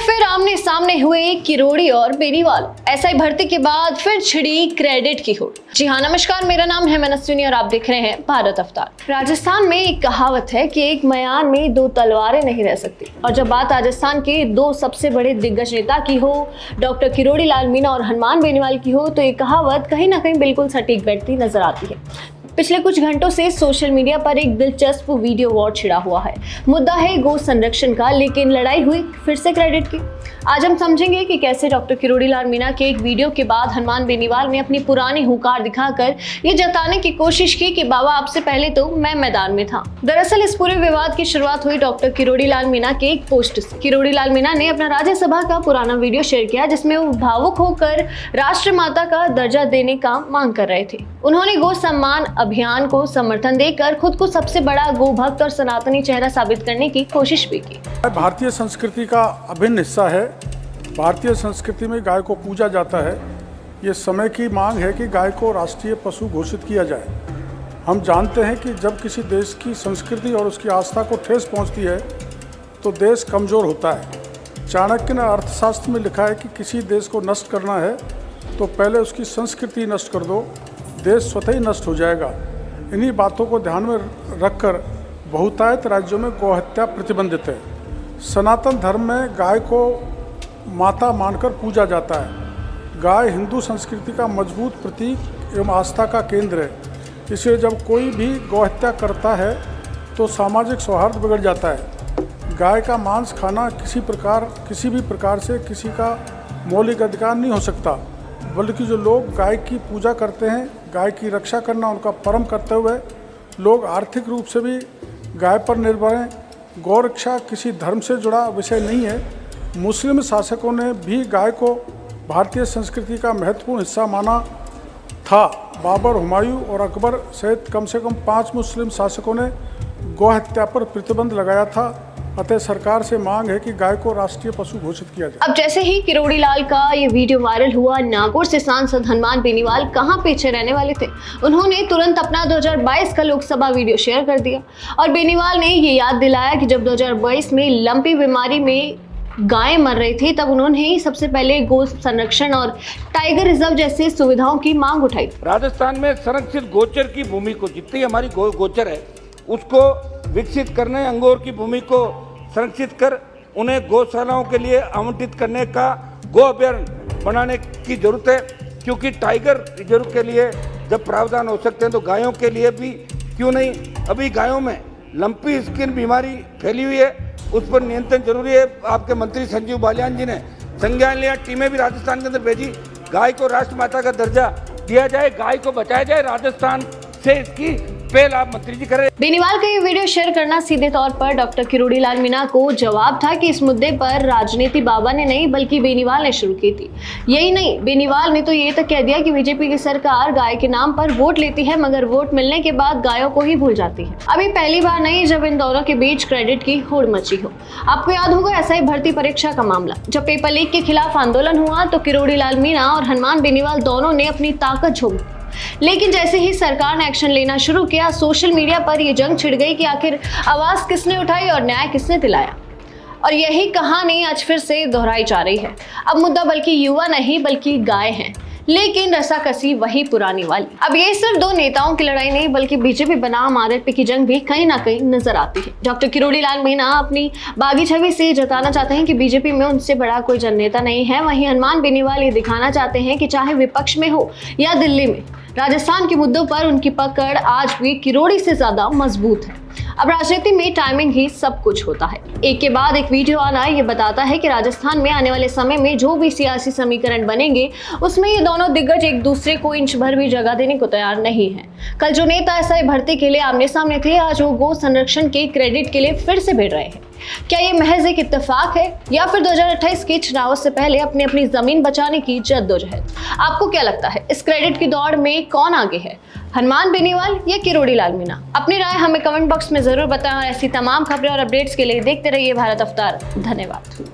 फिर आमने सामने हुए किरोड़ी और बेनीवाल। एसआई भर्ती के बाद फिर छिड़ी क्रेडिट की होड़। जी हाँ, नमस्कार, मेरा नाम है मनस्विनी और आप देख रहे हैं भारत अवतार। राजस्थान में एक कहावत है कि एक मयान में दो तलवारें नहीं रह सकती, और जब बात राजस्थान के दो सबसे बड़े दिग्गज नेता की हो, डॉक्टर किरोड़ी लाल मीणा और हनुमान बेनीवाल की हो, तो ये कहावत कहीं ना कहीं बिल्कुल सटीक बैठती नजर आती है। पिछले कुछ घंटों से सोशल मीडिया पर एक दिलचस्प वीडियो वॉर छिड़ा हुआ है। मुद्दा है गो संरक्षण का, लेकिन लड़ाई हुई फिर से क्रेडिट की। आज हम समझेंगे कि कैसे डॉक्टर किरोड़ी लाल मीणा के एक वीडियो के बाद हनुमान बेनीवाल ने अपनी पुरानी हुंकार दिखाकर ये जताने की कोशिश की कि बाबा आपसे पहले तो मैं मैदान में था। दरअसल इस पूरे विवाद की शुरुआत हुई डॉक्टर किरोड़ी लाल मीणा के एक पोस्ट से। किरोड़ी लाल मीणा ने अपना राज्यसभा का पुराना वीडियो शेयर किया, जिसमें वो भावुक होकर राष्ट्रमाता का दर्जा देने का मांग कर रहे थे। उन्होंने गो सम्मान अभियान को समर्थन देकर खुद को सबसे बड़ा गो भक्त और सनातनी चेहरा साबित करने की कोशिश भी की। भारतीय संस्कृति का अभिन्न हिस्सा है। भारतीय संस्कृति में गाय को पूजा जाता है। ये समय की मांग है कि गाय को राष्ट्रीय पशु घोषित किया जाए। हम जानते हैं कि जब किसी देश की संस्कृति और उसकी आस्था को ठेस पहुंचती है तो देश कमज़ोर होता है। चाणक्य ने अर्थशास्त्र में लिखा है कि किसी देश को नष्ट करना है तो पहले उसकी संस्कृति नष्ट कर दो, देश स्वतः ही नष्ट हो जाएगा। इन्हीं बातों को ध्यान में रखकर बहुतायत राज्यों में गौहत्या प्रतिबंधित है। सनातन धर्म में गाय को माता मानकर पूजा जाता है। गाय हिंदू संस्कृति का मजबूत प्रतीक एवं आस्था का केंद्र है। इसलिए जब कोई भी गौहत्या करता है तो सामाजिक सौहार्द बिगड़ जाता है। गाय का मांस खाना किसी भी प्रकार से किसी का मौलिक अधिकार नहीं हो सकता, बल्कि जो लोग गाय की पूजा करते हैं, गाय की रक्षा करना उनका परम कर्तव्य है। लोग आर्थिक रूप से भी गाय पर निर्भर हैं। गौरक्षा किसी धर्म से जुड़ा विषय नहीं है। मुस्लिम शासकों ने भी गाय को भारतीय संस्कृति का महत्वपूर्ण हिस्सा माना था। बाबर, हुमायूं और अकबर सहित कम से कम 5 मुस्लिम शासकों ने गौहत्या पर प्रतिबंध लगाया था। अतः सरकार से मांग है कि गाय को राष्ट्रीय पशु घोषित किया जाए। अब जैसे ही किरोड़ी लाल का ये वीडियो वायरल हुआ, नागौर से सांसद हनुमान बेनीवाल कहाँ पीछे रहने वाले थे। उन्होंने तुरंत अपना 2022 का लोकसभा वीडियो शेयर कर दिया और बेनीवाल ने ये याद दिलाया कि जब 2022 में लंपी बीमारी में गायें मर रही थी, तब उन्होंने ही सबसे पहले गो संरक्षण और टाइगर रिजर्व जैसी सुविधाओं की मांग उठाई। राजस्थान में संरक्षित गोचर की भूमि को, जितनी हमारी गोचर है उसको विकसित करने, अंगोर की भूमि को संरक्षित कर उन्हें गौशालाओं के लिए आवंटित करने का गो अभयारण्य बनाने की जरूरत है। क्योंकि टाइगर रिजर्व के लिए जब प्रावधान हो सकते हैं तो गायों के लिए भी क्यों नहीं। अभी गायों में लंपी स्किन बीमारी फैली हुई है, उस पर नियंत्रण जरूरी है। आपके मंत्री संजीव बालियान जी ने संज्ञान लिया, टीमें भी राजस्थान के अंदर भेजी। गाय को राष्ट्रमाता का दर्जा दिया जाए, गाय को बचाया जाए। राजस्थान से इसकी पहल आप मंत्री जी करें। बेनीवाल का ये वीडियो शेयर करना सीधे तौर पर डॉक्टर किरोड़ी लाल मीणा को जवाब था कि इस मुद्दे पर राजनीति बाबा ने नहीं बल्कि बेनीवाल ने शुरू की थी। यही नहीं, बेनीवाल ने तो ये तक कह दिया कि बीजेपी की सरकार गाय के नाम पर वोट लेती है, मगर वोट मिलने के बाद गायों को ही भूल जाती है। अभी पहली बार नहीं जब इन दोनों के बीच क्रेडिट की होड़ मची हो। आपको याद होगा एसआई भर्ती परीक्षा का मामला, जब पेपर लीक के खिलाफ आंदोलन हुआ तो किरोड़ी लाल मीणा और हनुमान बेनीवाल दोनों ने अपनी ताकत झोंक दी। लेकिन जैसे ही सरकार ने एक्शन लेना शुरू किया, सोशल मीडिया पर यह जंग छिड़ गई कि आखिर आवाज किसने उठाई और न्याय किसने दिलाया। और यही कहानी आज फिर से दोहराई जा रही है। अब मुद्दा बल्कि युवा नहीं बल्कि गाय है, लेकिन रसाकसी वही पुरानी वाली। अब ये सिर्फ दो नेताओं की लड़ाई नहीं बल्कि बीजेपी बनाम आरएलपी की जंग भी कहीं ना कहीं नजर आती है। डॉक्टर किरोड़ी लाल मीणा अपनी बागी छवि से जताना चाहते हैं कि बीजेपी में उनसे बड़ा कोई जननेता नहीं है। वहीं हनुमान बेनीवाल ये दिखाना चाहते हैं कि चाहे विपक्ष में हो या दिल्ली में, राजस्थान के मुद्दों पर उनकी पकड़ आज भी किरोड़ी से ज्यादा मजबूत है। अब राजनीति में टाइमिंग ही सब कुछ होता है। एक के बाद एक वीडियो आना ये बताता है कि राजस्थान में आने वाले समय में जो भी सियासी समीकरण बनेंगे उसमें ये दोनों दिग्गज एक दूसरे को इंच भर भी जगह देने को तैयार नहीं है। कल जो नेता एसआई भर्ती के लिए आमने सामने थे, आज वो गो संरक्षण के क्रेडिट के लिए फिर से भिड़ रहे हैं। क्या ये महज एक इत्तेफाक है या फिर 2028 के चुनाव से पहले अपनी अपनी जमीन बचाने की जद्दोजहद? आपको क्या लगता है, इस क्रेडिट की दौड़ में कौन आगे है, हनुमान बेनीवाल या किरोड़ी लाल मीणा? अपनी राय हमें कमेंट बॉक्स में जरूर बताएं और ऐसी तमाम खबरें और अपडेट्स के लिए देखते रहिए भारत अवतार। धन्यवाद।